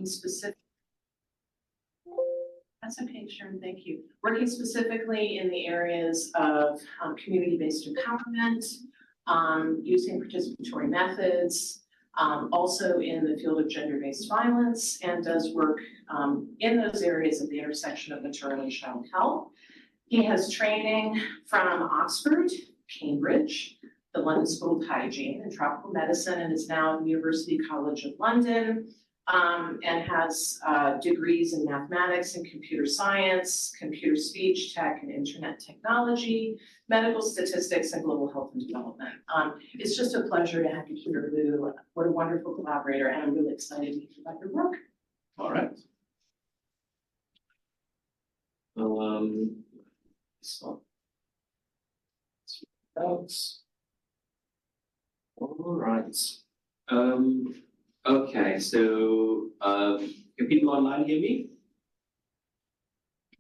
specific. That's okay, Sharon, thank you. Working specifically in the areas of community-based empowerment, using participatory methods, also in the field of gender-based violence, and does work in those areas at the intersection of maternal and child health. He has training from Oxford, Cambridge, the London School of Hygiene and Tropical Medicine, and is now at the University College of London, and has degrees in mathematics and computer science, computer speech tech and internet technology, medical statistics, and global health and development. It's just a pleasure to have you here, Lou. What a wonderful collaborator, and I'm really excited to hear about your work. All right. So, all right. Okay, so can people online hear me?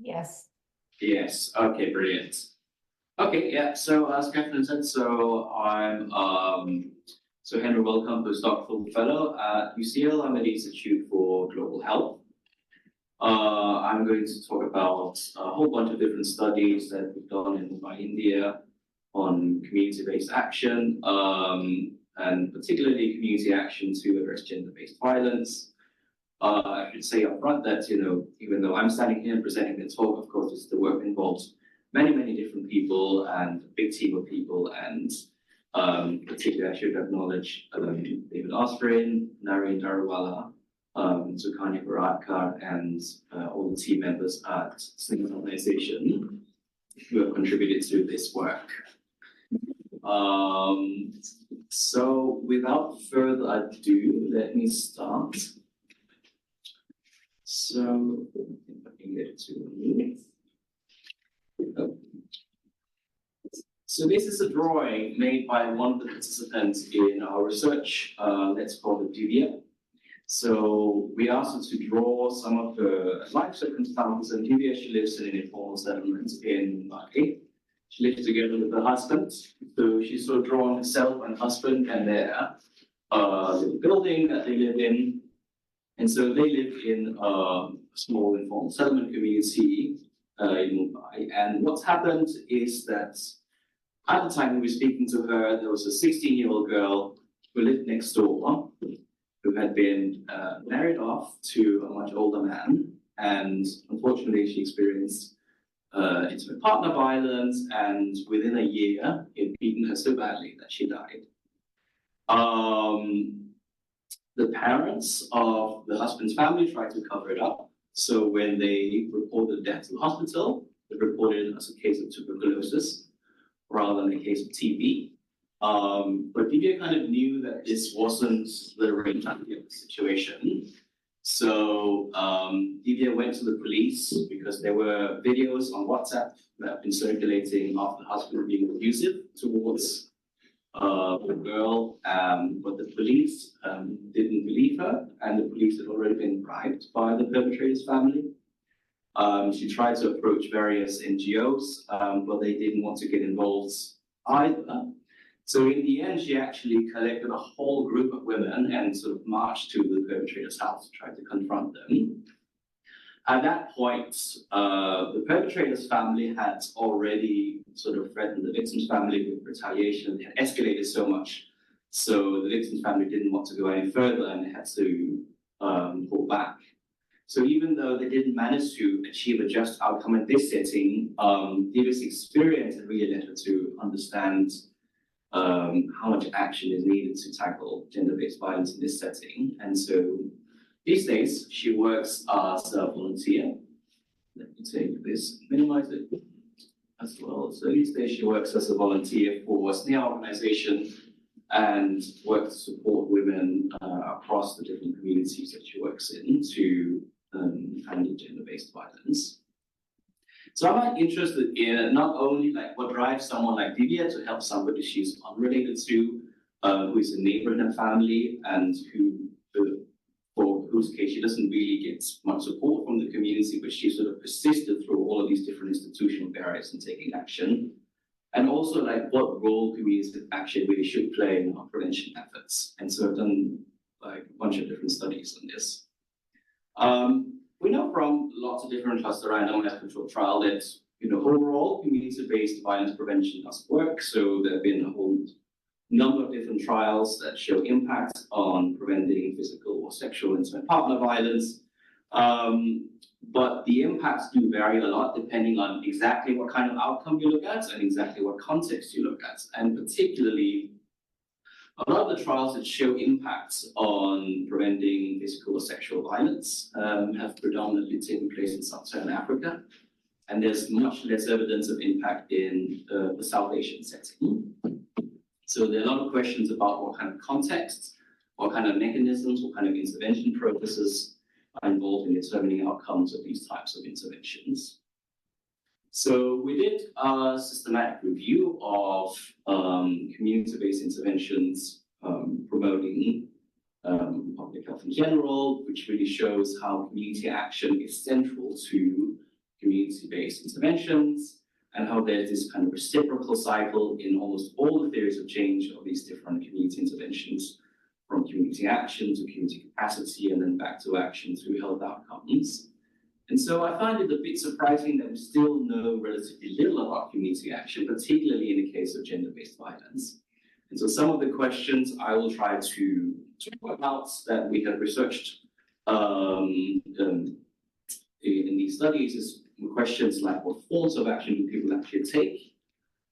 Yes. Yes. Okay, brilliant. Okay, yeah. So as Catherine said, so I'm so Henry Wellcome, postdoctoral fellow at UCL. I'm at the Institute for Global Health. I'm going to talk about a whole bunch of different studies that we've done in Mumbai, India, on community-based action, and particularly community action to address gender-based violence. I should say up front that, even though I'm standing here and presenting the talk, of course, the work involves many, many different people and a big team of people, and particularly I should acknowledge David Osprey, Nareen Darawala, Sukanya Bharadkar, and all the team members at Singapore Organization who have contributed to this work. So without further ado, let me start. So I think I can get it to me. So this is a drawing made by one of the participants in our research. Let's call it Divya. So we asked her to draw some of her life circumstances, and Divya, she lives in an informal settlement in Mumbai. She lives together with her husband. So she's sort of drawn herself and husband and their little building that they live in. And so they live in a small informal settlement community in Mumbai. And what's happened is that at the time we were speaking to her, there was a 16-year-old girl who lived next door, who had been married off to a much older man. And unfortunately, she experienced intimate partner violence, and within a year, it beaten her so badly that she died. The parents of the husband's family tried to cover it up. So when they reported death to the hospital, they reported it as a case of tuberculosis rather than a case of TB. But Divya kind of knew that this wasn't the right time to get the situation. So Divya went to the police because there were videos on WhatsApp that have been circulating of the husband being abusive towards the girl. But the police didn't believe her, and the police had already been bribed by the perpetrator's family. She tried to approach various NGOs, but they didn't want to get involved either. So in the end, she actually collected a whole group of women and sort of marched to the perpetrator's house to try to confront them. At that point, the perpetrator's family had already sort of threatened the victim's family with retaliation. It had escalated so much, so the victim's family didn't want to go any further and they had to pull back. So even though they didn't manage to achieve a just outcome in this setting, Divya's experience had really led her to understand how much action is needed to tackle gender-based violence in this setting. And so these days, she works as a volunteer. Let me take this, minimize it as well. So these days, she works as a volunteer for a SNEA organization and works to support women across the different communities that she works in to handle gender-based violence. So I'm interested in not only like what drives someone like Divya to help somebody she's unrelated to, who is a neighbor in her family, and for whose case she doesn't really get much support from the community, but she sort of persisted through all of these different institutional barriers in taking action. And also like what role community action really should play in our prevention efforts. And so I've done like a bunch of different studies on this. We know from lots of different cluster randomized controlled trial that overall community-based violence prevention does work. So there have been a whole number of different trials that show impact on preventing physical or sexual intimate partner violence. But the impacts do vary a lot depending on exactly what kind of outcome you look at and exactly what context you look at. And particularly, a lot of the trials that show impacts on preventing physical or sexual violence have predominantly taken place in Sub-Saharan Africa. And there's much less evidence of impact in the South Asian setting. So there are a lot of questions about what kind of context, what kind of mechanisms, what kind of intervention processes are involved in determining outcomes of these types of interventions. So we did a systematic review of community-based interventions promoting public health in general, which really shows how community action is central to community-based interventions and how there's this kind of reciprocal cycle in almost all the theories of change of these different community interventions, from community action to community capacity and then back to action through health outcomes. And so I find it a bit surprising that we still know relatively little about community action, particularly in the case of gender-based violence. And so some of the questions I will try to talk about that we have researched in these studies is questions like what forms of action do people actually take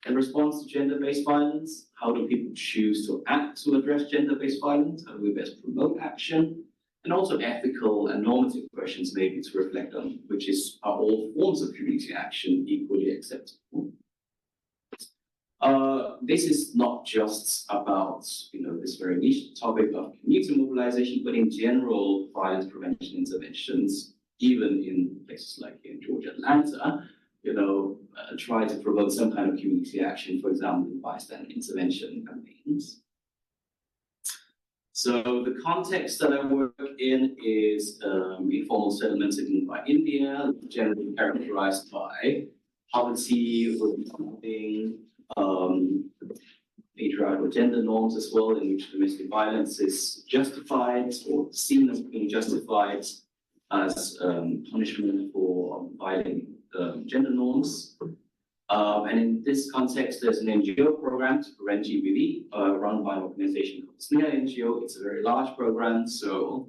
in response to gender-based violence? How do people choose to act to address gender-based violence? How do we best promote action? And also ethical and normative questions maybe to reflect on, which is, are all forms of community action equally acceptable? This is not just about this very niche topic of community mobilization, but in general, violence prevention interventions, even in places like in Georgia, Atlanta, try to promote some kind of community action, for example, in bystander intervention campaigns. So the context that I work in is informal settlements in India, generally characterized by poverty, overcrowding, patriarchal gender norms as well, in which domestic violence is justified or seen as being justified as punishment for violating gender norms. And in this context, there's an NGO program to prevent GBV run by an organization called SNEA NGO. It's a very large program, so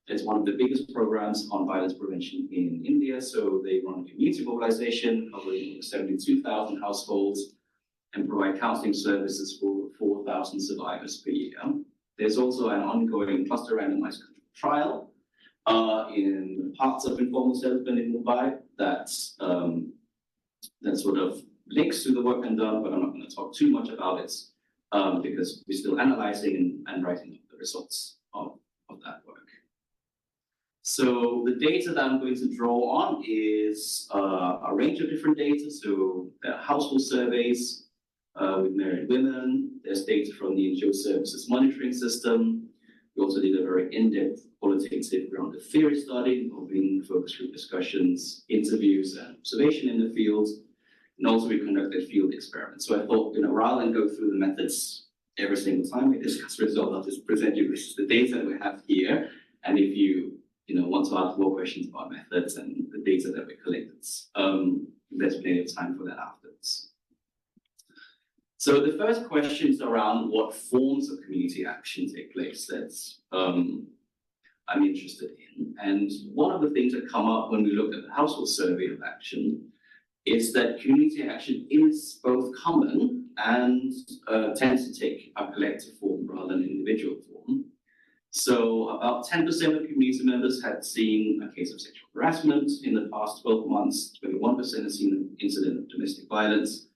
it's one of the biggest programs on violence prevention in India. So they run community mobilization covering 72,000 households and provide counseling services for 4,000 survivors per year. There's also an ongoing cluster randomized trial in parts of informal settlement in Mumbai that sort of links to the work I've done, but I'm not going to talk too much about it because we're still analyzing and writing up the results of that work. So the data that I'm going to draw on is a range of different data. So there are household surveys with married women. There's data from the NGO services monitoring system. We also did a very in-depth qualitative grounded theory study involving focus group discussions, interviews, and observation in the field. And also we conducted field experiments. So I thought, rather than go through the methods every single time we discuss results, I'll just present you this is the data that we have here. And if you want to ask more questions about methods and the data that we collected, there's plenty of time for that afterwards. So the first question is around what forms of community action take place that I'm interested in. And one of the things that come up when we look at the household survey of action is that community action is both common and tends to take a collective form rather than an individual form. So about 10% of community members had seen a case of sexual harassment in the past 12 months, 21% had seen an incident of domestic violence,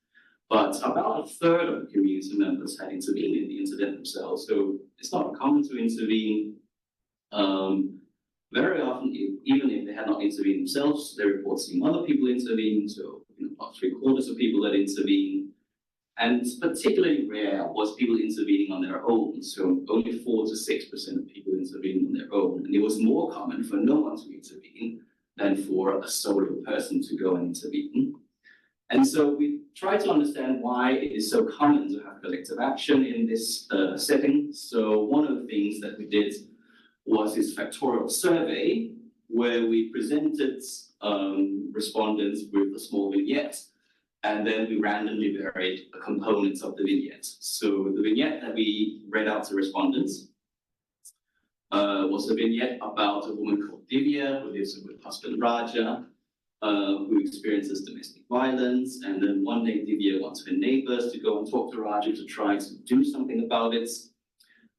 but about a third of the community members had intervened in the incident themselves. So it's not uncommon to intervene. Very often, even if they had not intervened themselves, they report seeing other people intervene. So about 3/4 of people that intervene. And particularly rare was people intervening on their own. So only 4 to 6% of people intervening on their own. And it was more common for no one to intervene than for a solo person to go and intervene. And so we try to understand why it is so common to have collective action in this setting. So one of the things that we did was this factorial survey where we presented respondents with a small vignette, and then we randomly varied the components of the vignette. So the vignette that we read out to respondents was a vignette about a woman called Divya who lives with husband Raja, who experiences domestic violence. And then one day Divya wants her neighbors to go and talk to Raja to try to do something about it.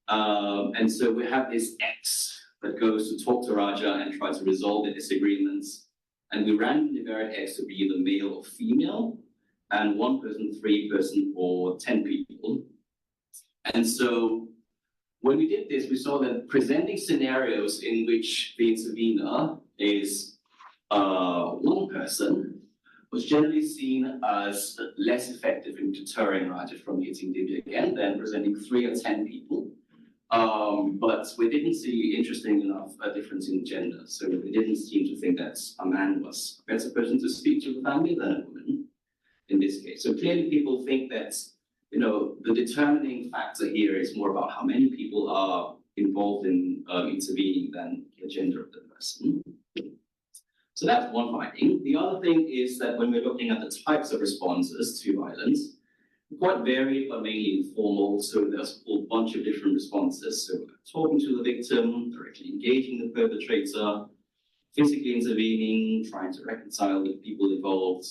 And so we have this X that goes to talk to Raja and try to resolve the disagreements. And we randomly vary X to be either male or female, and 1 person, 3 person, or 10 people. And so when we did this, we saw that presenting scenarios in which the intervener is one person was generally seen as less effective in deterring Raja from hitting Divya again than presenting 3 or 10 people. But we didn't see, interesting enough, a difference in gender. So we didn't seem to think that a man was a better person to speak to the family than a woman in this case. So clearly people think that, the determining factor here is more about how many people are involved in intervening than the gender of the person. So that's one finding. The other thing is that when we're looking at the types of responses to violence, quite varied, but mainly informal. So there's a whole bunch of different responses. So talking to the victim, directly engaging the perpetrator, physically intervening, trying to reconcile with people involved.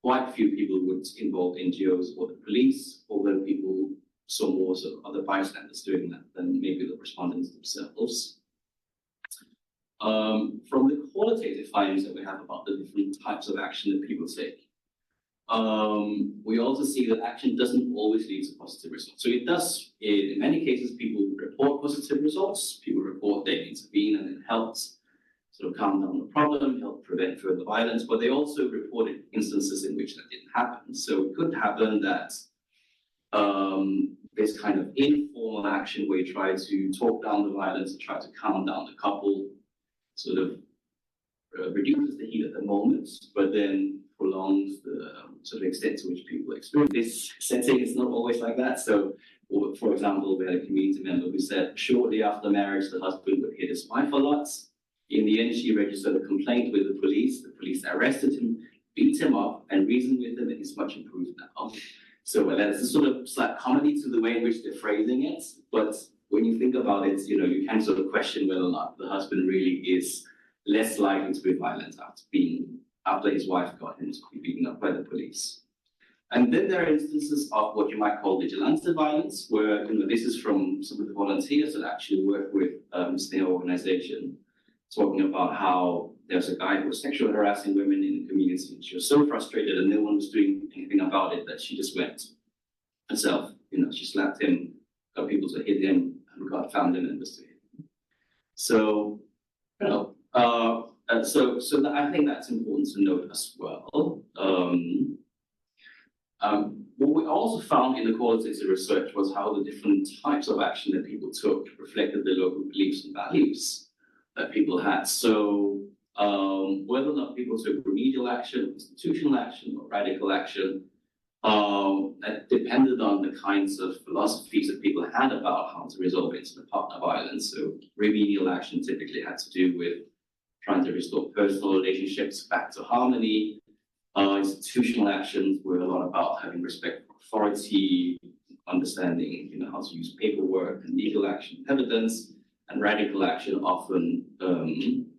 Quite a few people would involve NGOs or the police, although people saw more sort of other bystanders doing that than maybe the respondents themselves. From the qualitative findings that we have about the different types of action that people take, we also see that action doesn't always lead to positive results. So it does, in many cases, people report positive results. People report they intervene and it helps sort of calm down the problem, help prevent further violence, but they also reported instances in which that didn't happen. So it could happen that this kind of informal action where you try to talk down the violence and try to calm down the couple sort of reduces the heat at the moment, but then prolongs the sort of extent to which people experience this setting. It's not always like that. So, for example, we had a community member who said shortly after marriage, the husband would hit his wife a lot. In the end, she registered a complaint with the police. The police arrested him, beat him up, and reasoned with him, and he's much improved now. So there's a sort of slight comedy to the way in which they're phrasing it. But when you think about it, you can sort of question whether or not the husband really is less likely to be violent after his wife got him to be beaten up by the police. And then there are instances of what you might call vigilante violence, where this is from some of the volunteers that actually work with their organization, talking about how there's a guy who was sexually harassing women in the community. She was so frustrated and no one was doing anything about it that she just went herself. She slapped him, got people to hit him, and got family members to hit him. So, so I think that's important to note as well. What we also found in the qualitative research was how the different types of action that people took reflected the local beliefs and values that people had. So whether or not people took remedial action, institutional action, or radical action, that depended on the kinds of philosophies that people had about how to resolve intimate partner violence. So remedial action typically had to do with trying to restore personal relationships back to harmony. Institutional actions were a lot about having respect for authority, understanding, how to use paperwork and legal action evidence. And radical action often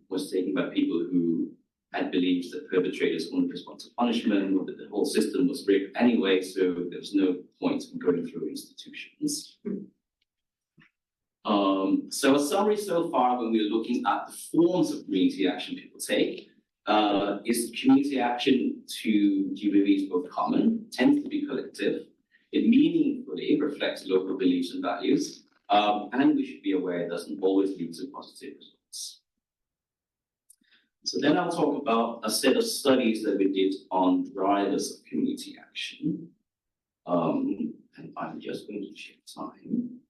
was taken by people who had beliefs that perpetrators only respond to punishment, or that the whole system was rigged anyway, so there was no point in going through institutions. So a summary so far when we're looking at the forms of community action people take is community action to GBV is both common, tends to be collective, it meaningfully reflects local beliefs and values, and we should be aware it doesn't always lead to positive results. So then I'll talk about a set of studies that we did on drivers of community action. And I'm just going to check time.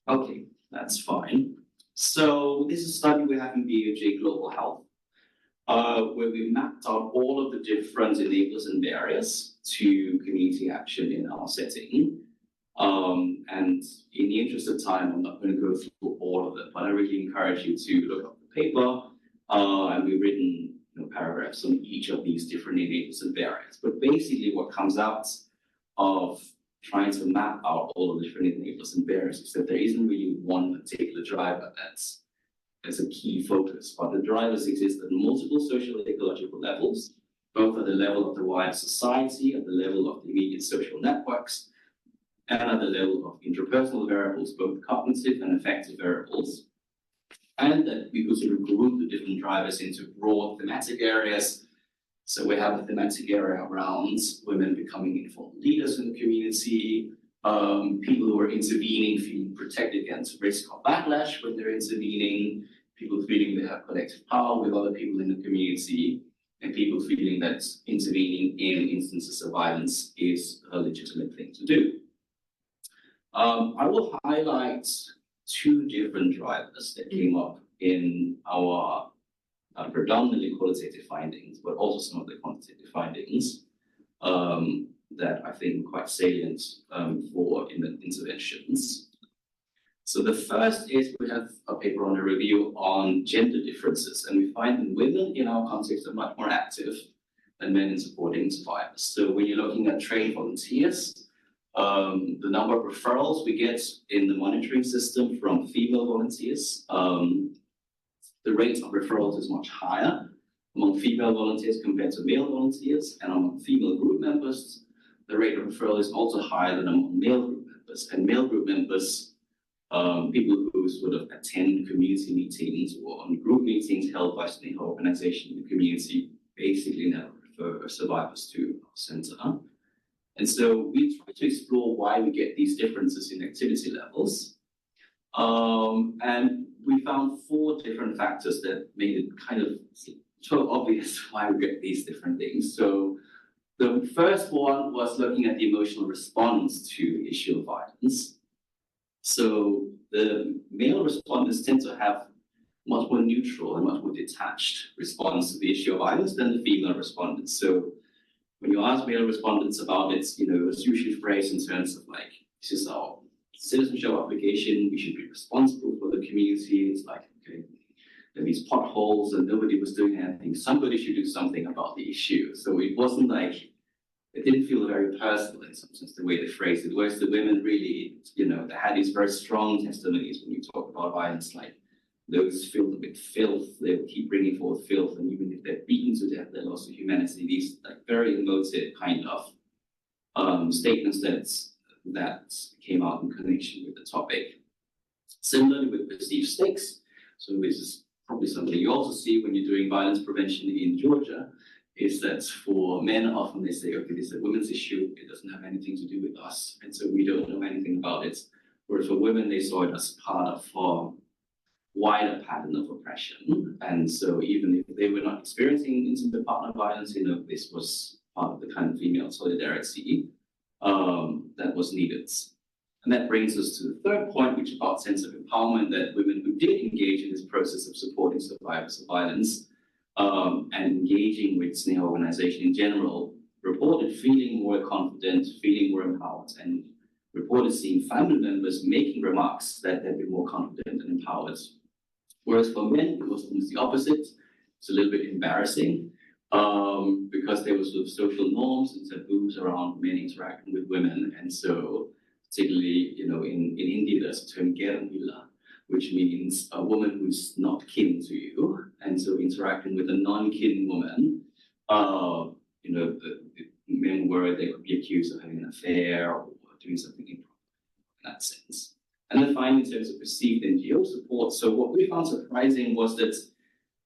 Okay, that's fine. So this is a study we have in BOJ Global Health, where we mapped out all of the different enablers and barriers to community action in our setting. And in the interest of time, I'm not going to go through all of it, but I really encourage you to look up the paper. And we've written paragraphs on each of these different enablers and barriers. But basically what comes out of trying to map out all of the different enablers and barriers is that there isn't really one particular driver that's a key focus, but the drivers exist at multiple social and ecological levels, both at the level of the wider society, at the level of the immediate social networks, and at the level of interpersonal variables, both cognitive and affective variables. And that we could sort of group the different drivers into broad thematic areas. So we have a thematic area around women becoming informed leaders in the community, people who are intervening feeling protected against risk of backlash when they're intervening, people feeling they have collective power with other people in the community, and people feeling that intervening in instances of violence is a legitimate thing to do. I will highlight two different drivers that came up in our predominantly qualitative findings, but also some of the quantitative findings that I think are quite salient for interventions. So the first is we have a paper on a review on gender differences, and we find that women in our context are much more active than men in supporting survivors. So when you're looking at trained volunteers, the number of referrals we get in the monitoring system from female volunteers, the rate of referrals is much higher among female volunteers compared to male volunteers, and among female group members, the rate of referral is also higher than among male group members. And male group members, people who sort of attend community meetings or on group meetings held by the organization in the community, basically never refer survivors to our center. And so we try to explore why we get these differences in activity levels. And we found 4 different factors that made it kind of so obvious why we get these different things. So the first one was looking at the emotional response to the issue of violence. So the male respondents tend to have much more neutral and much more detached response to the issue of violence than the female respondents. So when you ask male respondents about it, it's usually phrased in terms of like, this is our citizenship obligation, we should be responsible for the community. It's like, okay, there are these potholes and nobody was doing anything. Somebody should do something about the issue. So it wasn't like, it didn't feel very personal in some sense, the way they phrased it. Whereas the women really, they had these very strong testimonies when you talk about violence, like those filled with filth, they will keep bringing forth filth, and even if they're beaten to death, their loss of humanity, these like very emotive kind of statements that came out in connection with the topic. Similarly with perceived stakes, so this is probably something you also see when you're doing violence prevention in Georgia, is that for men, often they say, okay, this is a women's issue, it doesn't have anything to do with us, and so we don't know anything about it. Whereas for women, they saw it as part of a wider pattern of oppression. And so even if they were not experiencing intimate partner violence, this was part of the kind of female solidarity that was needed. And that brings us to the third point, which is about sense of empowerment, that women who did engage in this process of supporting survivors of violence and engaging with SNEA organization in general, reported feeling more confident, feeling more empowered, and reported seeing family members making remarks that they'd be more confident and empowered. Whereas for men, it was almost the opposite. It's a little bit embarrassing because there was sort of social norms and taboos around men interacting with women. And so particularly, in India, there's a term Geramila, which means a woman who's not kin to you. And so interacting with a non-kin woman, the men they could be accused of having an affair or doing something improper in that sense. And then finally, in terms of perceived NGO support, so what we found surprising was that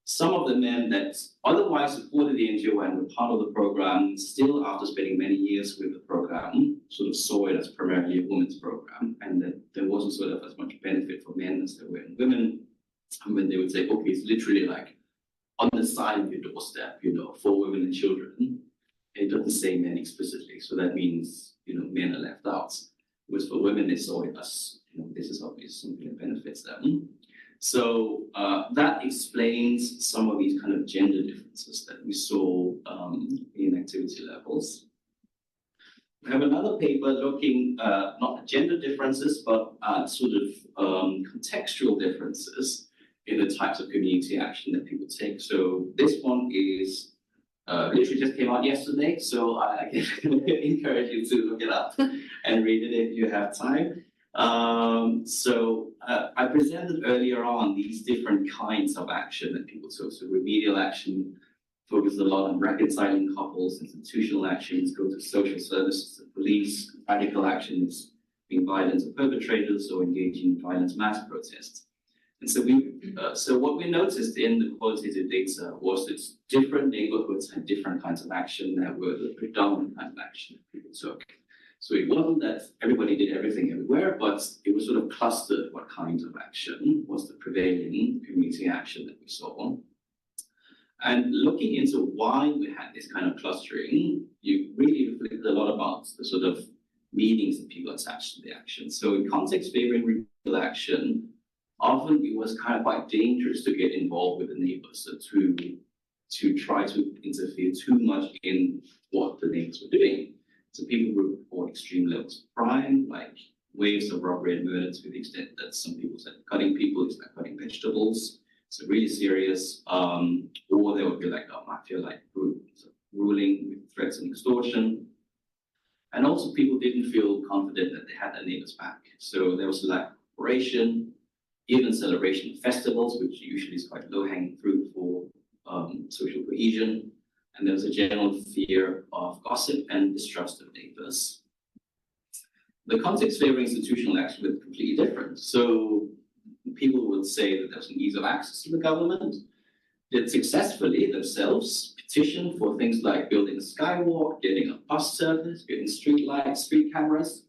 some of the men that otherwise supported the NGO and were part of the program, still after spending many years with the program, sort of saw it as primarily a women's program, and that there wasn't sort of as much benefit for men as there were in women. And when they would say, okay, it's literally like on the side of your doorstep, for women and children, it doesn't say men explicitly. So that means, men are left out. Whereas for women, they saw it as, this is obviously something that benefits them. So that explains some of these kind of gender differences that we saw in activity levels. We have another paper looking not at gender differences, but at sort of contextual differences in the types of community action that people take. So this one is literally just came out yesterday, so I encourage you to look it up and read it if you have time. I presented earlier on these different kinds of action that people took. So remedial action focused a lot on reconciling couples, institutional actions go to social services, the police, radical actions being violence of perpetrators or engaging in violent mass protests. And so what we noticed in the qualitative data was that different neighborhoods had different kinds of action that were the predominant kind of action that people took. So it wasn't that everybody did everything everywhere, but it was sort of clustered what kinds of action was the prevailing community action that we saw. And looking into why we had this kind of clustering, you really reflected a lot about the sort of meanings that people attached to the action. So in context favoring remedial action, often it was kind of quite dangerous to get involved with the neighbors, so to try to interfere too much in what the neighbors were doing. So people would report extreme levels of crime, like waves of robbery and murder, to the extent that some people said cutting people is like cutting vegetables. So really serious, or there would be like a mafia-like group, so ruling with threats and extortion. And also people didn't feel confident that they had their neighbors back. So there was a lack of cooperation, even celebration of festivals, which usually is quite low-hanging fruit for social cohesion. And there was a general fear of gossip and distrust of neighbors. The context favoring institutional action was completely different. So people would say that there's an ease of access to the government, that successfully themselves petitioned for things like building a skywalk, getting a bus service, getting street lights, street cameras,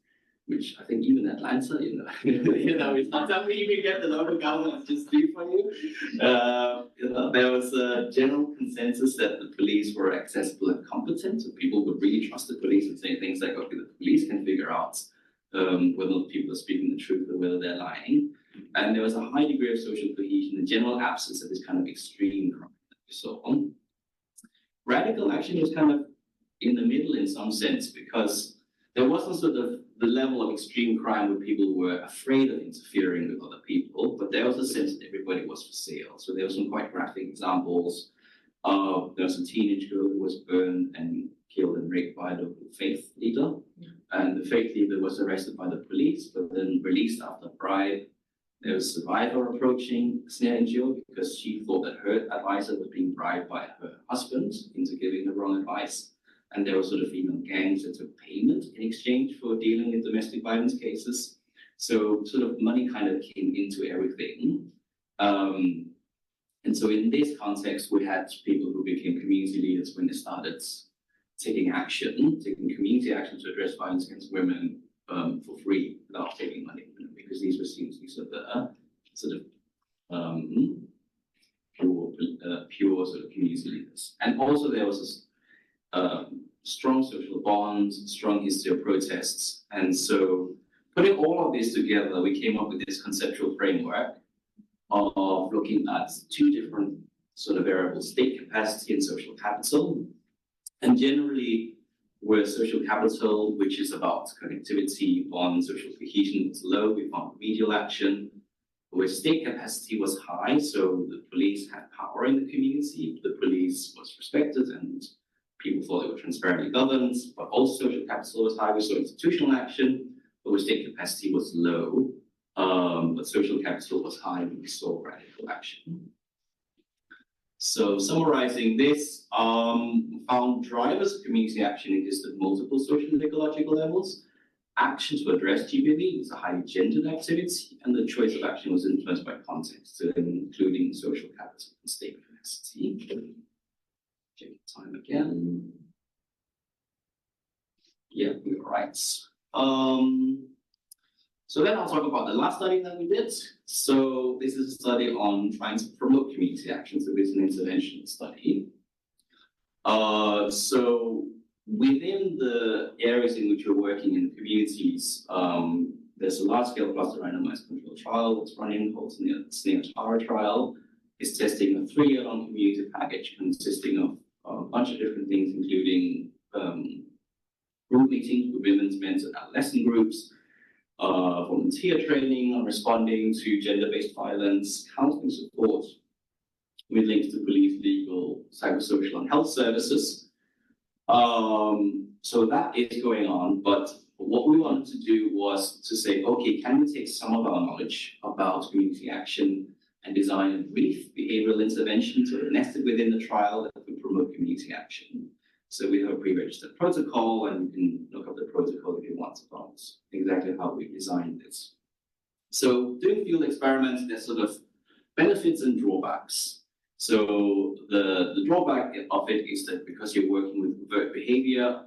which I think even Atlanta, it's not something you can get the local government to just do for you. There was a general consensus that the police were accessible and competent, so people would really trust the police and say things like, okay, the police can figure out whether people are speaking the truth or whether they're lying. And there was a high degree of social cohesion, the general absence of this kind of extreme crime that we saw. Radical action was kind of in the middle in some sense, because there wasn't sort of the level of extreme crime where people were afraid of interfering with other people, but there was a sense that everybody was for sale. So there were some quite graphic examples. There was a teenage girl who was burned and killed and raped by the faith leader. And the faith leader was arrested by the police, but then released after a bribe. There was a survivor approaching Snare in jail because she thought that her advisor was being bribed by her husband into giving the wrong advice. And there were sort of female gangs that took payment in exchange for dealing with domestic violence cases. So sort of money kind of came into everything. And so in this context, we had people who became community leaders when they started taking community action to address violence against women for free without taking money, because these were sort of the sort of pure sort of community leaders. And also there was this strong social bonds, strong history of protests. And so putting all of this together, we came up with this conceptual framework of looking at two different sort of variables, state capacity and social capital. And generally, where social capital, which is about connectivity, bond, social cohesion, was low, we found remedial action. Where state capacity was high, so the police had power in the community, the police was respected and people thought they were transparently governed, but also social capital was high, we saw institutional action, but where state capacity was low, but social capital was high, and we saw radical action. So summarizing this, found drivers of community action exist at multiple social and ecological levels. Action to address GBV was a highly gendered activity, and the choice of action was influenced by context, including social capital and state capacity. Check time again. Yeah, we were right. So then I'll talk about the last study that we did. So this is a study on trying to promote community action. So it's an intervention study. So within the areas in which we're working in the communities, there's a large-scale cluster randomized control trial that's running called the Snare trial. It's testing a 3-year-long community package consisting of a bunch of different things, including group meetings with women's, men's, and adolescent groups, volunteer training on responding to gender-based violence, counseling support with links to police, legal, psychosocial, and health services. So that is going on, but what we wanted to do was to say, okay, can we take some of our knowledge about community action and design a brief behavioral intervention sort of nested within the trial that would promote community action. So we have a pre-registered protocol, and you can look up the protocol if you want about exactly how we designed this. So doing field experiments, there's sort of benefits and drawbacks. So the drawback of it is that because you're working with overt behavior,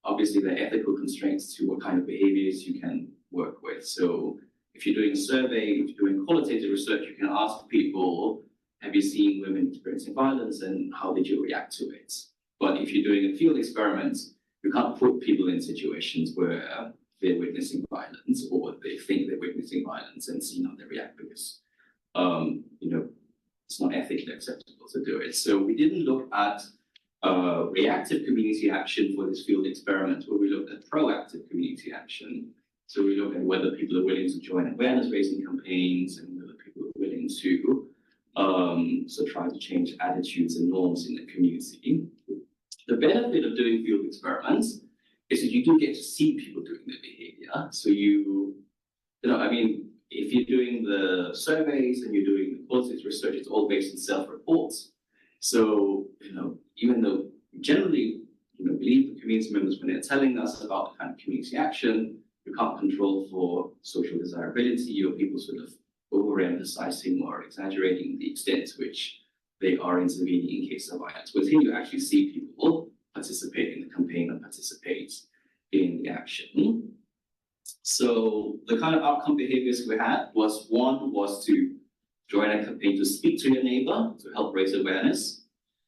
obviously there are ethical constraints to what kind of behaviors you can work with. So if you're doing a survey, if you're doing qualitative research, you can ask people, have you seen women experiencing violence and how did you react to it? But if you're doing a field experiment, you can't put people in situations where they're witnessing violence or they think they're witnessing violence and see how they react because, it's not ethically acceptable to do it. So we didn't look at reactive community action for this field experiment, where we looked at proactive community action. So we looked at whether people are willing to join awareness-raising campaigns and whether people are willing to try to change attitudes and norms in the community. The benefit of doing field experiments is that you do get to see people doing their behavior. So if you're doing the surveys and you're doing the qualitative research, it's all based on self-reports. So, even though we generally, believe the community members when they're telling us about the kind of community action, you can't control for social desirability or people sort of overemphasizing or exaggerating the extent to which they are intervening in case of violence. But here you actually see people participate in the campaign and participate in the action. So the kind of outcome behaviors we had was to join a campaign to speak to your neighbor to help raise awareness.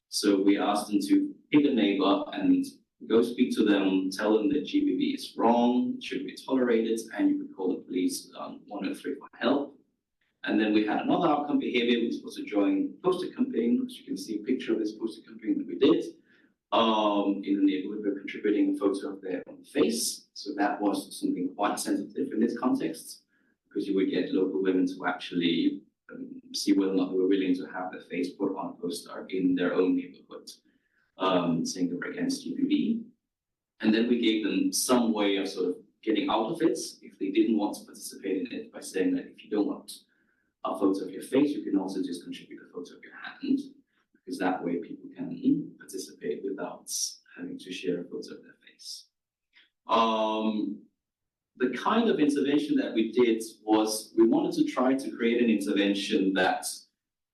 So we asked them to pick a neighbor and go speak to them, tell them that GBV is wrong, it shouldn't be tolerated, and you could call the police on 103 for help. And then we had another outcome behavior. We were supposed to join a poster campaign, which you can see a picture of this poster campaign that we did. In the neighborhood, we're contributing a photo of their own face. So that was something quite sensitive in this context, because you would get local women to actually see whether or not they were willing to have their face put on a poster in their own neighborhood, saying they were against GBV. And then we gave them some way of sort of getting out of it if they didn't want to participate in it, by saying that if you don't want a photo of your face, you can also just contribute a photo of your hand, because that way people can participate without having to share a photo of their face. The kind of intervention that we did was we wanted to try to create an intervention that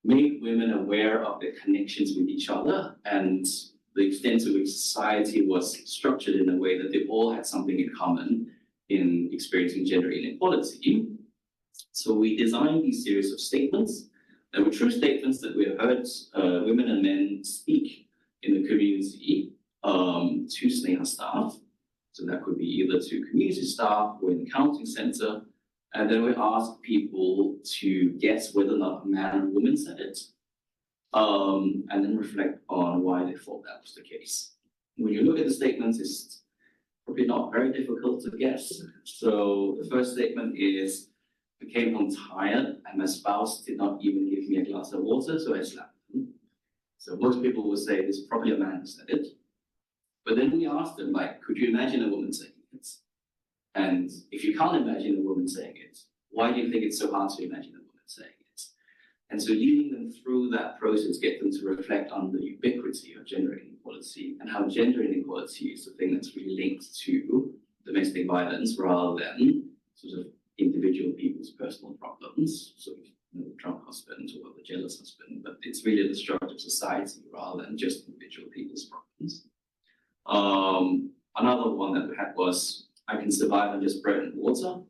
made women aware of their connections with each other and the extent to which society was structured in a way that they all had something in common in experiencing gender inequality. So we designed these series of statements. They were true statements that we have heard women and men speak in the community to SNEHA staff. So that could be either to community staff or in the counseling center. And then we asked people to guess whether or not a man or woman said it, and then reflect on why they thought that was the case. When you look at the statements, it's probably not very difficult to guess. So the first statement is, I came home tired and my spouse did not even give me a glass of water, so I slapped him. So most people would say it's probably a man who said it. But then we asked them, could you imagine a woman saying it? And if you can't imagine a woman saying it, why do you think it's so hard to imagine a woman saying it? And so leading them through that process, get them to reflect on the ubiquity of gender inequality and how gender inequality is the thing that's really linked to domestic violence rather than sort of individual people's personal problems, so the drunk husband or the jealous husband, but it's really the structure of society rather than just individual people's problems. Another one that we had was, I can survive on just bread and water,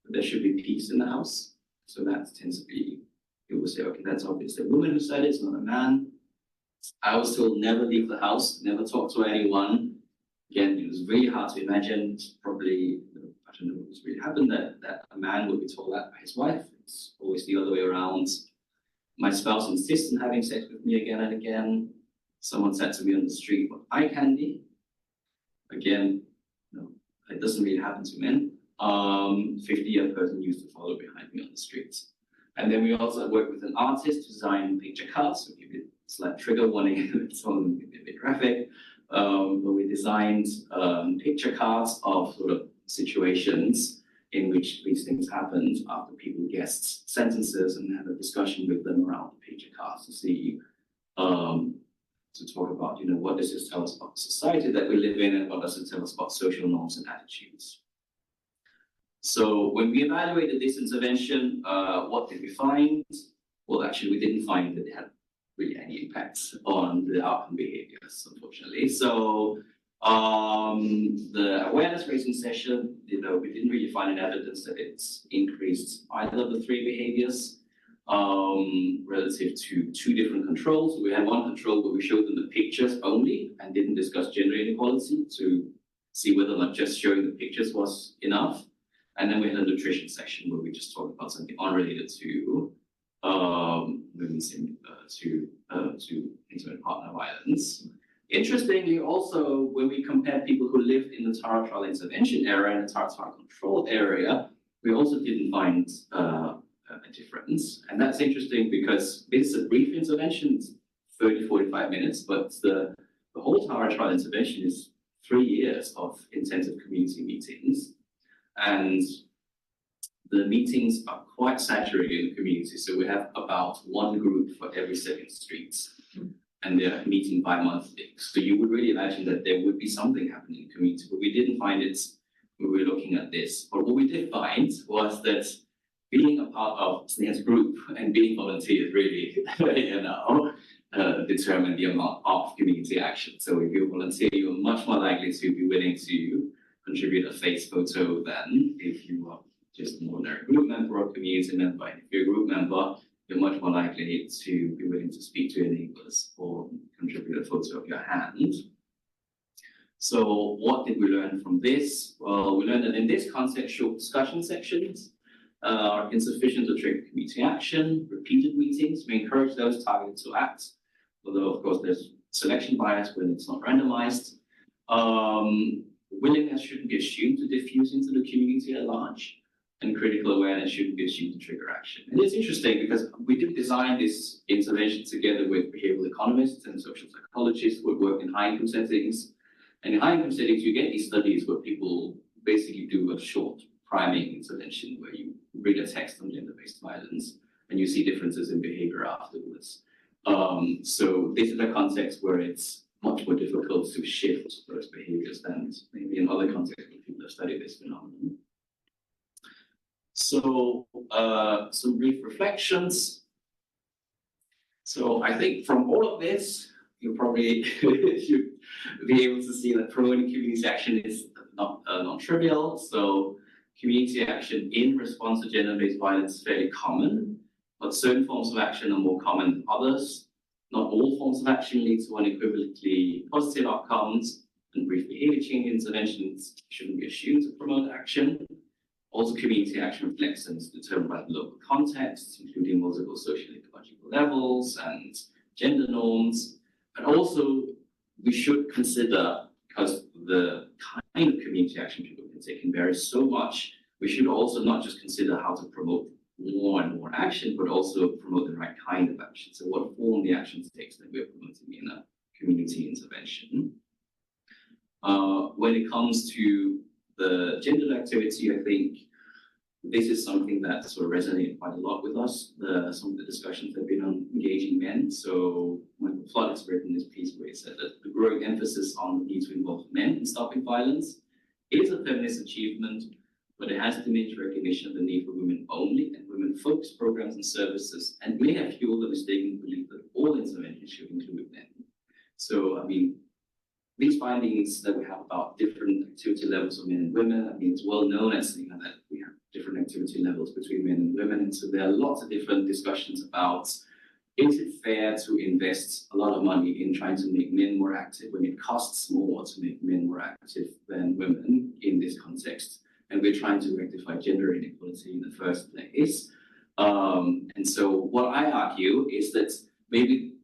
but there should be peace in the house. So that tends to be, people say, okay, that's obviously a woman who said it, it's not a man. I was told never leave the house, never talk to anyone. Again, it was really hard to imagine. It's probably, I don't know what's really happened, that a man would be told that by his wife. It's always the other way around. My spouse insists on having sex with me again and again. Someone said to me on the street, what eye candy? Again, it doesn't really happen to men. 50-year person used to follow behind me on the streets. And then we also work with an artist to design picture cards. So give it a slight trigger warning, it's only a bit graphic. But we designed picture cards of sort of situations in which these things happened after people guessed sentences and had a discussion with them around the picture cards to see, to talk about, what does this tell us about the society that we live in and what does it tell us about social norms and attitudes. So when we evaluated this intervention, what did we find? Well, actually, we didn't find that it had really any impacts on the outcome behaviors, unfortunately. So the awareness raising session, we didn't really find any evidence that it's increased either of the three behaviors relative to two different controls. We had one control where we showed them the pictures only and didn't discuss gender inequality to see whether or not just showing the pictures was enough. And then we had a nutrition section where we just talked about something unrelated to women's to intimate partner violence. Interestingly, also, when we compared people who lived in the Tara trial intervention area and the Tara control area, we also didn't find a difference. And that's interesting because this is a brief intervention, it's 30-45 minutes, but the whole Tara trial intervention is 3 years of intensive community meetings. And the meetings are quite saturated in the community. So we have about one group for every 7 streets. And they're meeting bi-monthly. So you would really imagine that there would be something happening in the community, but we didn't find it when we were looking at this. But what we did find was that being a part of Sneha's group and being volunteers really, determine the amount of community action. So if you volunteer, you're much more likely to be willing to contribute a face photo than if you are just an ordinary group member or community member. And if you're a group member, you're much more likely to be willing to speak to your neighbors or contribute a photo of your hand. So what did we learn from this? Well, we learned that in this context, short discussion sections are insufficient to trigger community action. Repeated meetings may encourage those targeted to act, although of course there's selection bias when it's not randomized. Willingness shouldn't be assumed to diffuse into the community at large, and critical awareness shouldn't be assumed to trigger action. And it's interesting because we did design this intervention together with behavioral economists and social psychologists who work in high-income settings. And in high-income settings, you get these studies where people basically do a short priming intervention where you read a text on gender-based violence and you see differences in behavior afterwards. So this is a context where it's much more difficult to shift those behaviors than maybe in other contexts where people have studied this phenomenon. So some brief reflections. So I think from all of this, you probably should be able to see that promoting community action is not non-trivial. So community action in response to gender-based violence is fairly common, but certain forms of action are more common than others. Not all forms of action lead to unequivocally positive outcomes, and brief behavior change interventions shouldn't be assumed to promote action. Also, community action reflects and is determined by the local context, including multiple social and ecological levels and gender norms. And also, we should consider, because the kind of community action people can take can vary so much, we should also not just consider how to promote more and more action, but also promote the right kind of action. So what form the action takes that we're promoting in a community intervention. When it comes to the gender activity, I think this is something that sort of resonated quite a lot with us. Some of the discussions have been on engaging men. So Michael Flood has written this piece where he said that the growing emphasis on the need to involve men in stopping violence is a feminist achievement, but it has diminished recognition of the need for women only and women-focused programs and services, and may have fueled the mistaken belief that all interventions should include men. So, I mean, these findings that we have about different activity levels of men and women, I mean, it's well known as that we have different activity levels between men and women. And so there are lots of different discussions about, is it fair to invest a lot of money in trying to make men more active when it costs more to make men more active than women in this context? And we're trying to rectify gender inequality in the first place. And so what I argue is that maybe,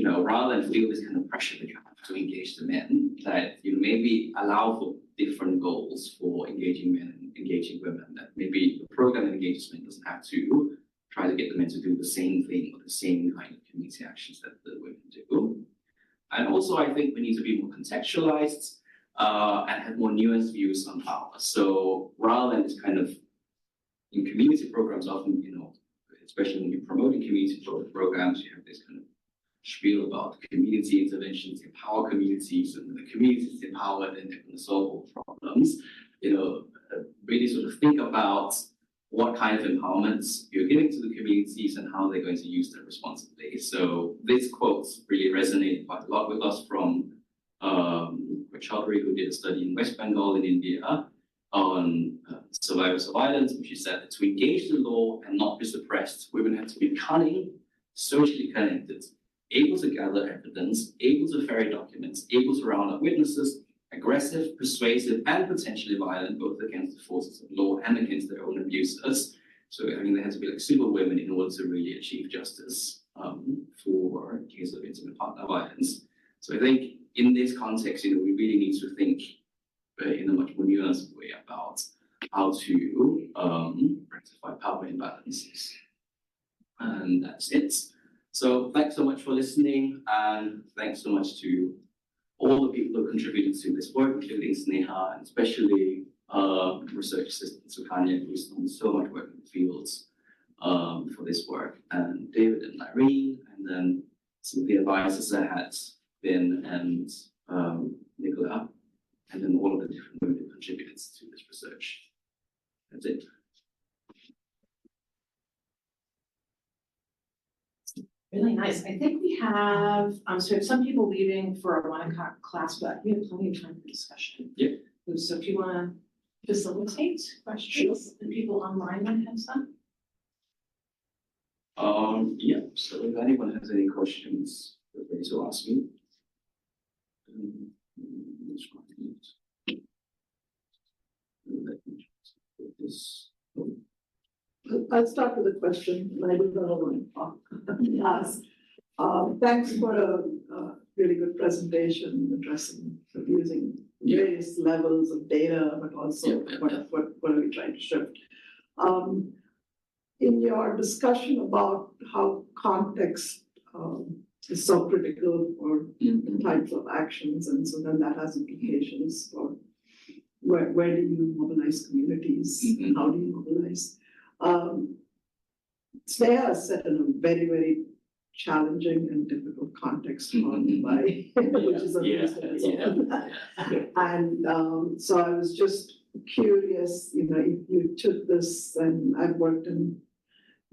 rather than feel this kind of pressure that you have to engage the men, that maybe allow for different goals for engaging men and engaging women, that maybe the program that engages men doesn't have to try to get the men to do the same thing or the same kind of community actions that the women do. And also, I think we need to be more contextualized and have more nuanced views on power. So rather than this kind of, in community programs, often, especially when you're promoting community programs, you have this kind of spiel about community interventions, empower communities, and the community is empowered and they're going to solve all problems. Really sort of think about what kind of empowerments you're giving to the communities and how they're going to use them responsibly. So this quote really resonated quite a lot with us from Chaudhary, who did a study in West Bengal in India on survivors of violence, which is that to engage the law and not be suppressed, women have to be cunning, socially connected, able to gather evidence, able to ferry documents, able to round up witnesses, aggressive, persuasive, and potentially violent, both against the forces of law and against their own abusers. So, they had to be like super women in order to really achieve justice for cases of intimate partner violence. So I think in this context, we really need to think in a much more nuanced way about how to rectify power imbalances. And that's it. So thanks so much for listening, and thanks so much to all the people who contributed to this work, including Sneha, and especially research assistant Sukanya, who's done so much work in the fields for this work, and David and Irene, and then some of the advisors I had, Ben and Nicola, and then all of the different women who contributed to this research. That's it. Really nice. I think we have, so some people leaving for a 1 o'clock class, but we have plenty of time for discussion. Yeah. So if you want to facilitate questions, and people online might have some. Yeah, so if anyone has any questions, feel free to ask me. I'll start with a question, and I don't know what to ask. Thanks for a really good presentation addressing using various levels of data, but also what are we trying to shift. In your discussion about how context is so critical for types of actions, and so then that has implications for where do you mobilize communities, and how do you mobilize? Sneha is set in a very, very challenging and difficult context for Mumbai, which is a And so I was just curious, if you took this, and I've worked in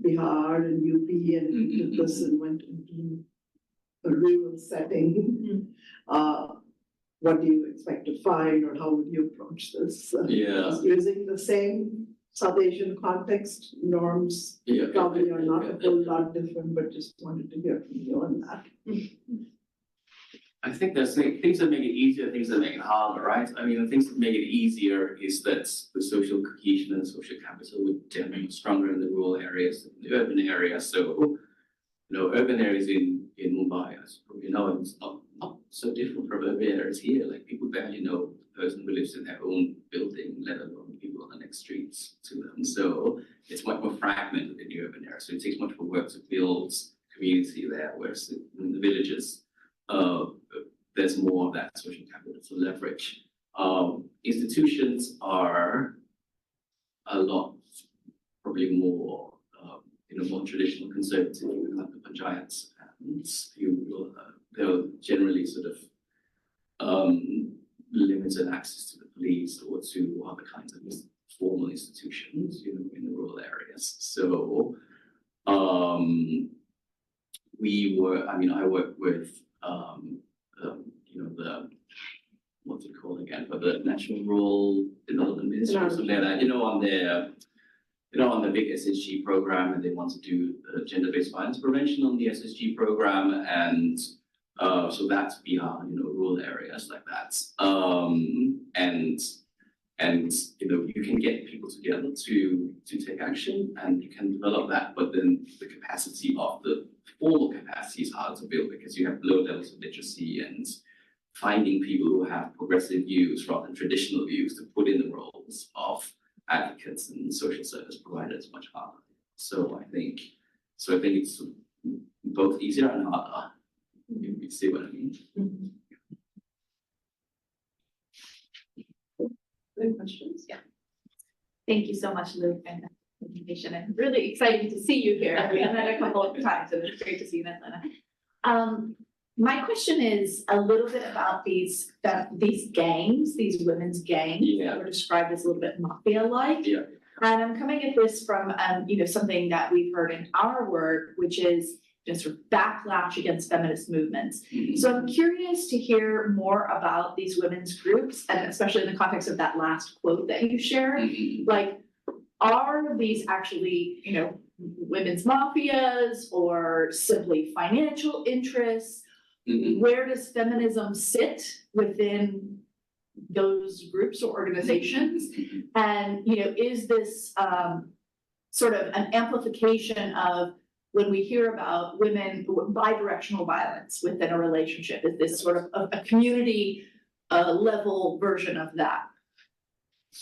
Bihar and UP, and you took this and went into a rural setting, what do you expect to find, or how would you approach this? Using the same South Asian context, norms probably are not a whole lot different, but just wanted to hear from you on that. I think there's things that make it easier, things that make it harder, right? I mean, the things that make it easier is that the social cohesion and social capital would definitely be stronger in the rural areas than the urban areas. So, urban areas in Mumbai, as you probably know, it's not so different from urban areas here. Like, people barely know the person who lives in their own building, let alone people on the next streets to them. So it's much more fragmented in the urban area. So it takes much more work to build community there, whereas in the villages, there's more of that social capital to leverage. Institutions are a lot, probably more, more traditional conservative, like the panchayats, and they'll generally sort of limited access to the police or to other kinds of formal institutions, in the rural areas. So I work with what's it called again, but the National Rural Development Ministry or something like that, on the big SSG program, and they want to do gender-based violence prevention on the SSG program, and so that's beyond, rural areas like that. And you can get people together to take action, and you can develop that, but then the capacity of the formal capacity is hard to build because you have low levels of literacy and finding people who have progressive views rather than traditional views to put in the roles of advocates and social service providers much harder. So I think it's both easier and harder. You see what I mean? Good questions? Yeah. Thank you so much, Lou, for that presentation, and really exciting to see you here. We have met a couple of times, and it's great to see you in Atlanta. My question is a little bit about these gangs, these women's gangs that were described as a little bit mafia-like. Yeah. And I'm coming at this from something that we've heard in our work, which is sort of backlash against feminist movements. So I'm curious to hear more about these women's groups, and especially in the context of that last quote that you shared. Like, are these actually, women's mafias or simply financial interests? Where does feminism sit within those groups or organizations? And, is this sort of an amplification of when we hear about women, bidirectional violence within a relationship? Is this sort of a community level version of that?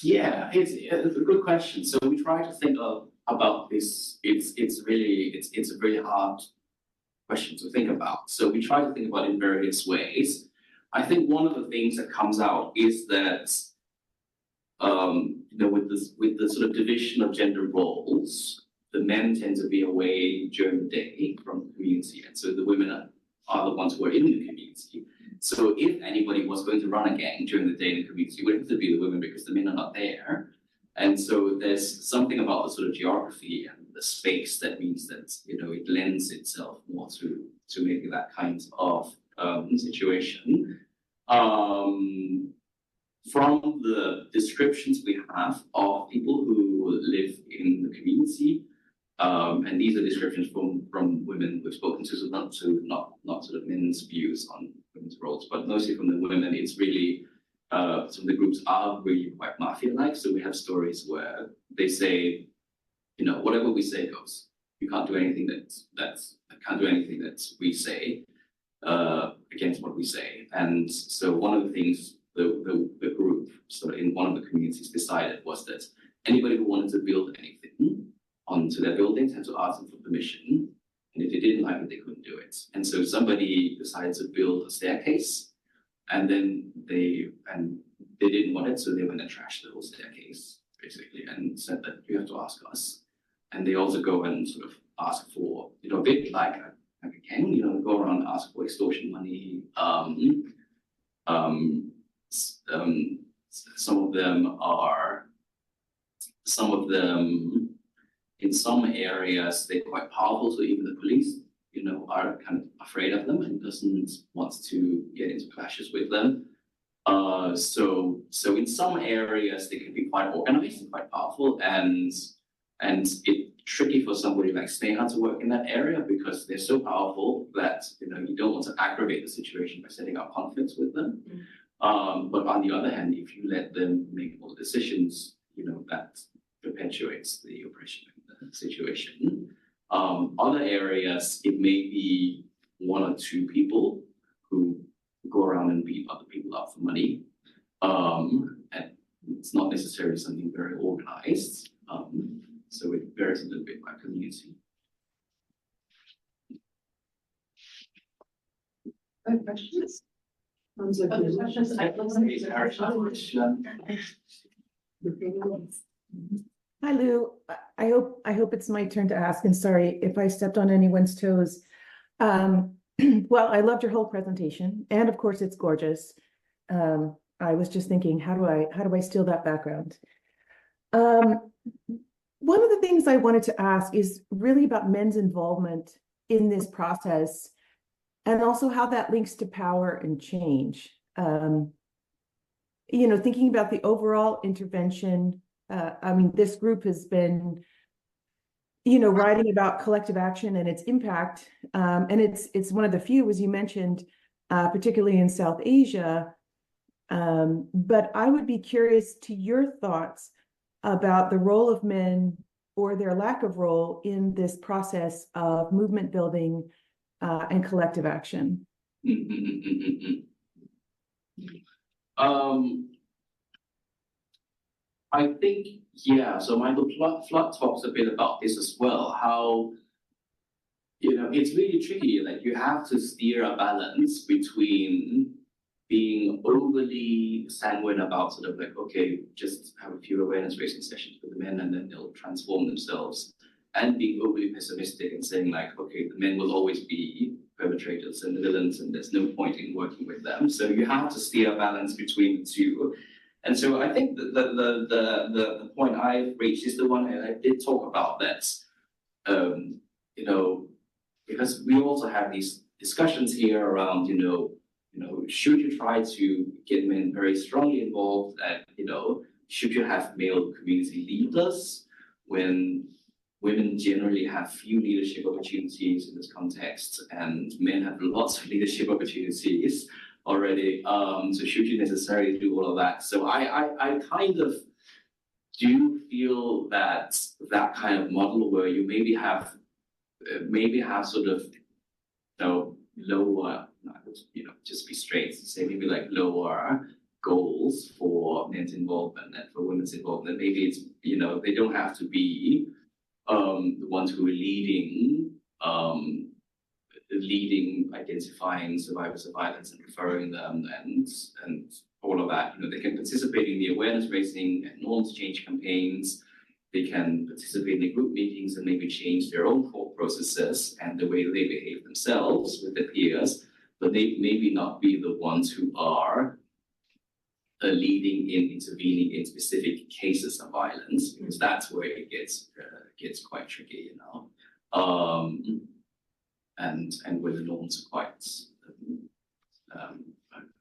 Yeah, it's a good question. So we try to think about this. It's a really hard question to think about. So we try to think about it in various ways. I think one of the things that comes out is that with the sort of division of gender roles, the men tend to be away during the day from the community, and so the women are the ones who are in the community. So if anybody was going to run a gang during the day in the community, it would have to be the women because the men are not there. And so there's something about the sort of geography and the space that means that it lends itself more to maybe that kind of situation. From the descriptions we have of people who live in the community, and these are descriptions from women we've spoken to, so not sort of men's views on women's roles, but mostly from the women. It's really some of the groups are really quite mafia-like. So we have stories where they say, whatever we say goes. You can't do anything that we say against what we say. And so one of the things the group, so in one of the communities, decided was that anybody who wanted to build anything onto their buildings had to ask them for permission. And if they didn't like it, they couldn't do it. And so somebody decided to build a staircase, and then they didn't want it, so they went and trashed the whole staircase, basically, and said that you have to ask us. And they also go and sort of ask for, a bit like a gang, go around and ask for extortion money. Some of them, in some areas, they're quite powerful, so even the police, are kind of afraid of them and doesn't want to get into clashes with them. So in some areas, they can be quite organized and quite powerful, and it's tricky for somebody like Sneha to work in that area because they're so powerful that you don't want to aggravate the situation by setting up conflicts with them. But on the other hand, if you let them make all the decisions, that perpetuates the oppression in the situation. Other areas, it may be one or two people who go around and beat other people up for money. And it's not necessarily something very organized. So it varies a little bit by community. Other questions? Other questions? Hi, Lou. I hope it's my turn to ask, and sorry if I stepped on anyone's toes. Well, I loved your whole presentation, and of course it's gorgeous. I was just thinking, how do I steal that background? One of the things I wanted to ask is really about men's involvement in this process, and also how that links to power and change. Thinking about the overall intervention. This group has been, writing about collective action and its impact. And it's one of the few, as you mentioned, particularly in South Asia. But I would be curious to your thoughts about the role of men or their lack of role in this process of movement building and collective action. I think, yeah, so Michael Flood talks a bit about this as well, how, it's really tricky, like you have to steer a balance between being overly sanguine about sort of like, okay, just have a few awareness raising sessions with the men and then they'll transform themselves, and being overly pessimistic and saying like, okay, the men will always be perpetrators and the villains and there's no point in working with them. So you have to steer a balance between the two. And so I think the point I reached is the one I did talk about that, because we also have these discussions here around, should you try to get men very strongly involved, and should you have male community leaders when women generally have few leadership opportunities in this context and men have lots of leadership opportunities already. So should you necessarily do all of that? So I kind of do feel that kind of model where you maybe have sort of, lower, just be straight, say maybe like lower goals for men's involvement and for women's involvement. Maybe it's, they don't have to be the ones who are leading, identifying survivors of violence and referring them and all of that. They can participate in the awareness raising and norms change campaigns. They can participate in the group meetings and maybe change their own thought processes and the way they behave themselves with their peers, but they maybe not be the ones who are leading in intervening in specific cases of violence, because that's where it gets quite tricky, and where the norms are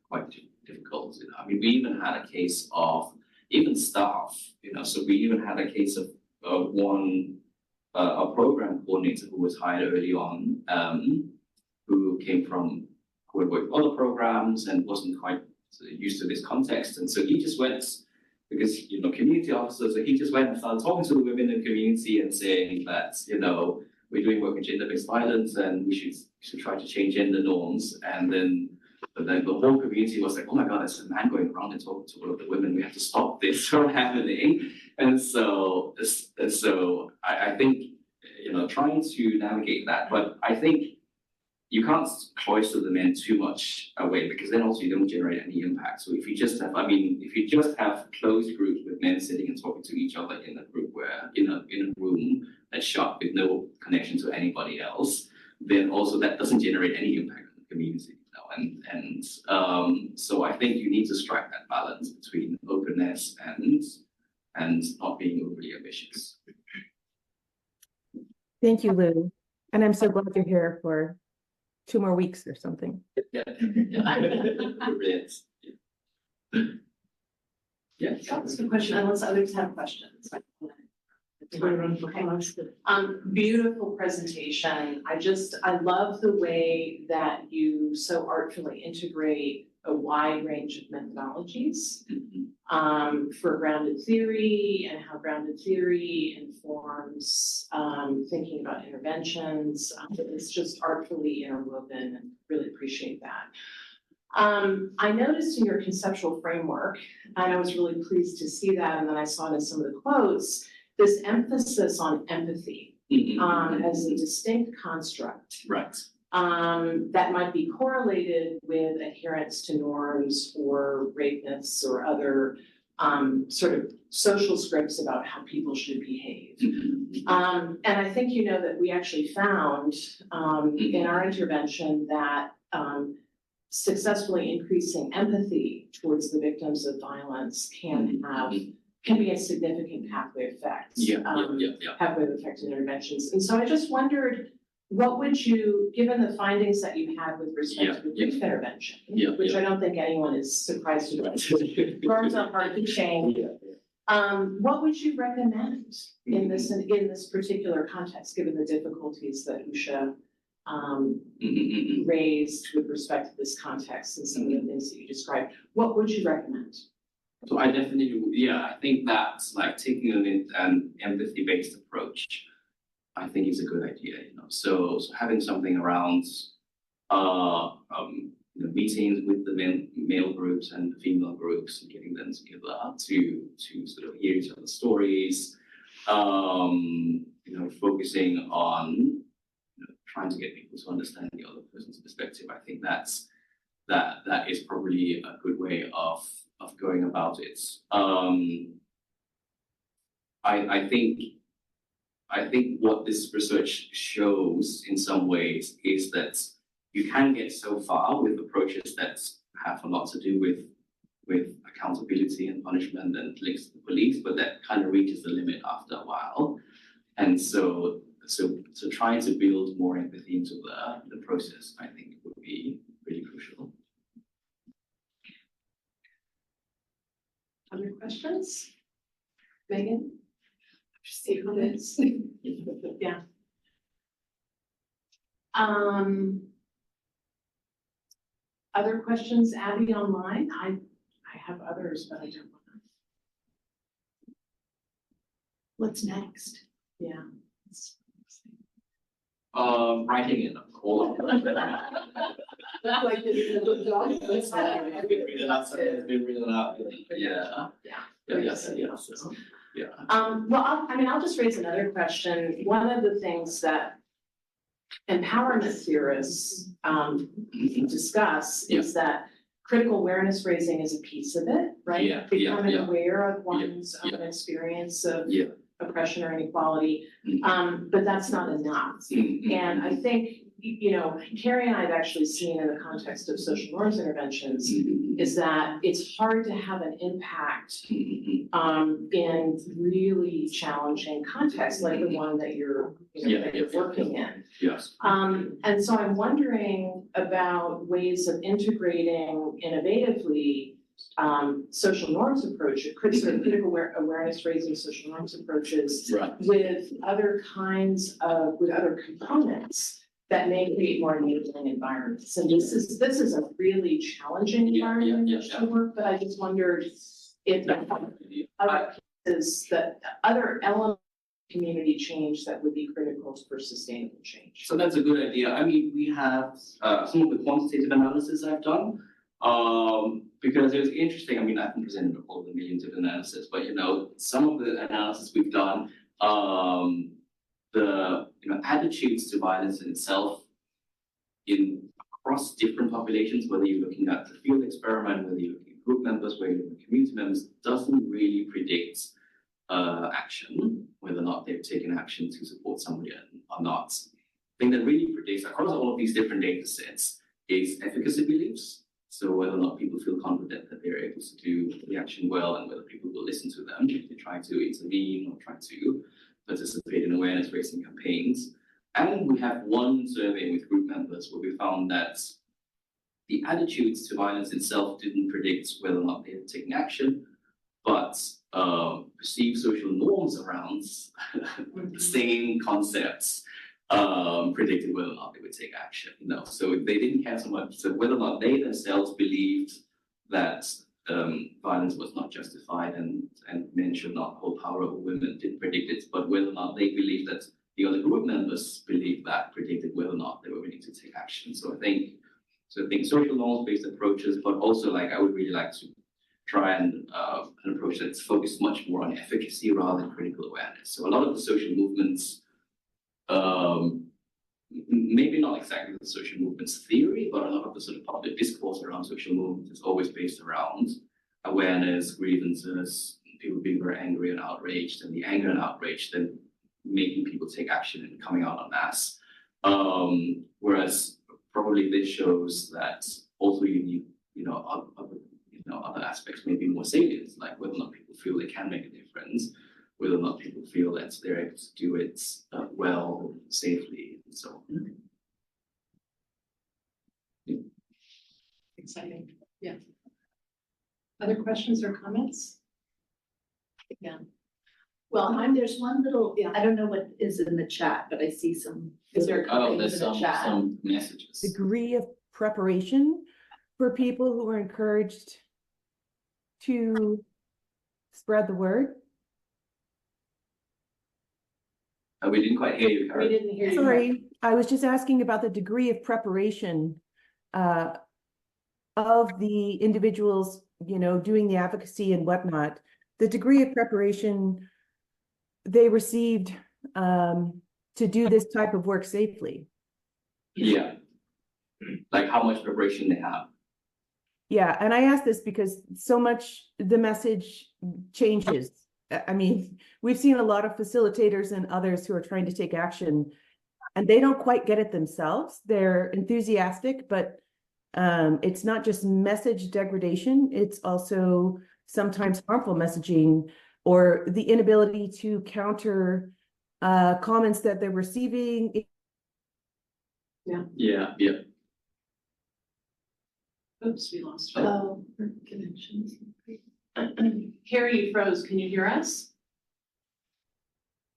quite difficult. I mean, we even had a case of even staff, so we even had a case of a program coordinator who was hired early on, who had worked other programs and wasn't quite used to this context, and so he just went, because community officer, so he just went and started talking to the women in the community and saying that we're doing work with gender-based violence and we should try to change gender norms, and then the whole community was like, oh my god, there's a man going around and talking to all of the women, we have to stop this from happening. And so I think trying to navigate that, but I think you can't cloister the men too much away, because then also you don't generate any impact. So if you just have closed groups with men sitting and talking to each other in a group where in a room that's shut with no connection to anybody else, then also that doesn't generate any impact on the community. So I think you need to strike that balance between openness and not being overly ambitious. Thank you, Lou. And I'm so glad you're here for 2 more weeks or something. Yeah. Brilliant. Yeah. That's a good question, unless others have questions. Beautiful presentation. I love the way that you so artfully integrate a wide range of methodologies for grounded theory, and how grounded theory informs thinking about interventions. It's just artfully interwoven, and really appreciate that. I noticed in your conceptual framework, and I was really pleased to see that, and then I saw it in some of the quotes, this emphasis on empathy as a distinct construct. Right. That might be correlated with adherence to norms or rape myths or other sort of social scripts about how people should behave. And I think that we actually found in our intervention that successfully increasing empathy towards the victims of violence can be a significant pathway effect. Pathway effect in interventions. And so I just wondered, what would you, given the findings that you had with respect to the grief intervention, which I don't think anyone is surprised about, burns are hard to change. What would you recommend in this particular context, given the difficulties that Usha raised with respect to this context and some of the things that you described? What would you recommend? So I definitely, I think that's like taking an empathy-based approach, I think is a good idea, So having something around, meetings with the male groups and the female groups and getting them together to sort of hear each other's stories, focusing on trying to get people to understand the other person's perspective. I think that is probably a good way of going about it. I think what this research shows in some ways is that you can get so far with approaches that have a lot to do with accountability and punishment and links to the police, but that kind of reaches the limit after a while. And so trying to build more empathy into the process, I think, would be really crucial. Other questions? Megan? See comments? Yeah. Other questions, Abby, online? I have others, but I don't want to. What's next? Yeah. Writing in all of them. Like they did a good job. It's been written out, so it's been written out. Yeah. So, yeah. Well, I'll just raise another question. One of the things that empowerment theorists discuss is that critical awareness raising is a piece of it, right? Becoming aware of one's own experience of oppression or inequality, but that's not enough. And I think, Carrie and I have actually seen in the context of social norms interventions is that it's hard to have an impact in really challenging contexts like the one that you're working in. Yes. And so I'm wondering about ways of integrating innovatively social norms approach, critical awareness raising social norms approaches with other components that may create more enabling environments. And this is a really challenging environment in which to work, but I just wondered if other pieces, that other elements of community change that would be critical for sustainable change. So that's a good idea. I mean, we have some of the quantitative analysis I've done, because it was interesting. I mean, I haven't presented all the millions of analysis, but some of the analysis we've done, the attitudes to violence in itself across different populations, whether you're looking at the field experiment, whether you're looking at group members, whether you're looking at community members, doesn't really predict action, whether or not they've taken action to support somebody or not. The thing that really predicts across all of these different data sets is efficacy beliefs. So whether or not people feel confident that they're able to do the action well, and whether people will listen to them if they try to intervene or try to participate in awareness raising campaigns. And we have one survey with group members where we found that the attitudes to violence itself didn't predict whether or not they had taken action, but perceived social norms around the same concepts predicted whether or not they would take action. So they didn't care so much. So whether or not they themselves believed that violence was not justified and men should not hold power over women didn't predict it, but whether or not they believed that the other group members believed that predicted whether or not they were willing to take action. So I think social norms-based approaches, but also I would really like to try and an approach that's focused much more on efficacy rather than critical awareness. So a lot of the social movements, maybe not exactly the social movements theory, but a lot of the sort of public discourse around social movements is always based around awareness, grievances, people being very angry and outraged, and the anger and outrage then making people take action and coming out en masse. Whereas probably this shows that also you need, other aspects may be more salient, like whether or not people feel they can make a difference, whether or not people feel that they're able to do it well, safely, and so on. Exciting, yeah. Other questions or comments? Yeah. Well, there's one little, I don't know what is in the chat, but I see some. Is there there's some messages. Degree of preparation for people who are encouraged to spread the word. We didn't quite hear you, Karen. We didn't hear you. Sorry, I was just asking about the degree of preparation of the individuals, you know, doing the advocacy and whatnot, the degree of preparation they received to do this type of work safely. Yeah. Like how much preparation they have. Yeah, and I ask this because so much the message changes. I mean, we've seen a lot of facilitators and others who are trying to take action, and they don't quite get it themselves. They're enthusiastic, but it's not just message degradation, it's also sometimes harmful messaging or the inability to counter comments that they're receiving. Yeah. Oops, we lost her. Oh, connections. Carrie, you froze. Can you hear us?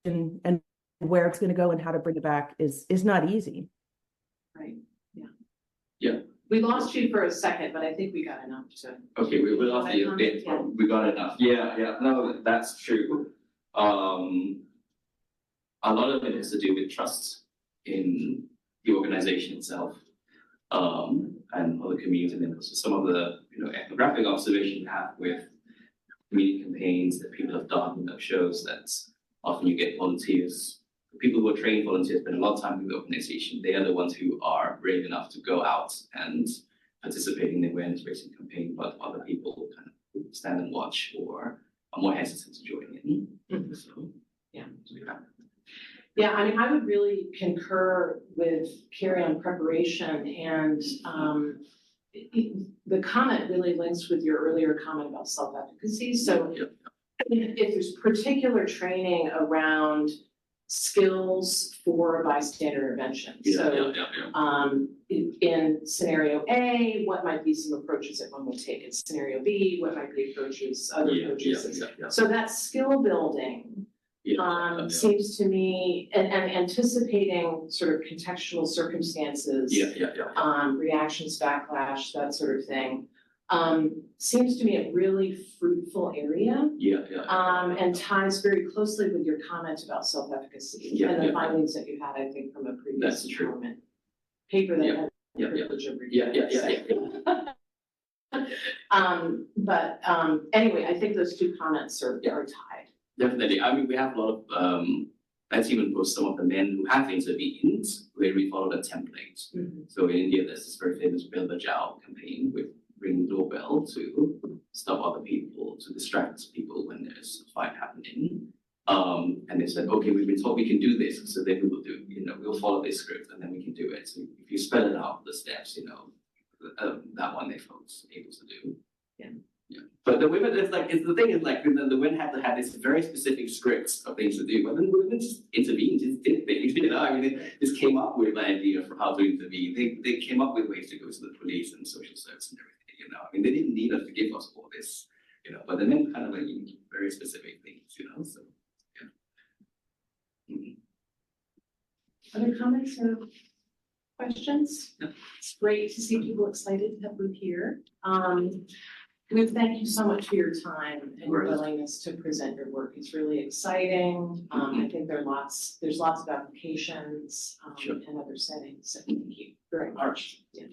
And where it's going to go and how to bring it back is not easy. Right, yeah. Yeah. We lost you for a second, but I think we got enough to. Okay, we lost you a bit, Yeah. we got enough. Yeah, no, that's true. A lot of it has to do with trust in the organization itself, and other communities, and then also some of the, you know, ethnographic observation you have with community campaigns that people have done, you know, shows that often you get volunteers, people who are trained volunteers spend a lot of time with the organization. They are the ones who are brave enough to go out and participate in the awareness raising campaign, but other people kind of stand and watch or are more hesitant to join in. Mhm. So, Yeah. yeah. Yeah, I mean, I would really concur with Carrie on preparation and the comment really links with your earlier comment about self-efficacy. So Yeah. if there's particular training around skills for bystander intervention. So in scenario A, what might be some approaches that one would take? In scenario B, what might be approaches, other approaches? So that skill building seems to me, and anticipating sort of contextual circumstances. Reactions, backlash, that sort of thing. Seems to me a really fruitful area. And ties very closely with your comment about self-efficacy and the findings that you had, I think, from a previous empowerment paper that had the privilege of reviewing. But anyway, I think those two comments are tied. Definitely. I mean, we have a lot of, let's even post some of the men who have intervened where we follow the template. So in India, there's this very famous Bill Bajao campaign with ring doorbell to stop other people, to distract people when there's a fight happening. And they said, okay, we've been told we can do this, so then we will do, you know, we'll follow this script and then we can do it. So if you spell it out, the steps, you know, that one they folks able to do. Yeah. But the women, it's the thing is like, the women have to have this very specific script of things to do, but then the women just intervened, just did things, you know, I mean, they just came up with an idea for how to intervene. They came up with ways to go to the police and social service and everything, you know, I mean, they didn't need us to give us all this, you know, but the men kind of like very specific things, you know, so, yeah. Other comments or questions? No. It's great to see people excited to have you here. We thank you so much for your time and your willingness to present your work. It's really exciting. I think there's lots of applications and other settings. So thank you very much. Yeah.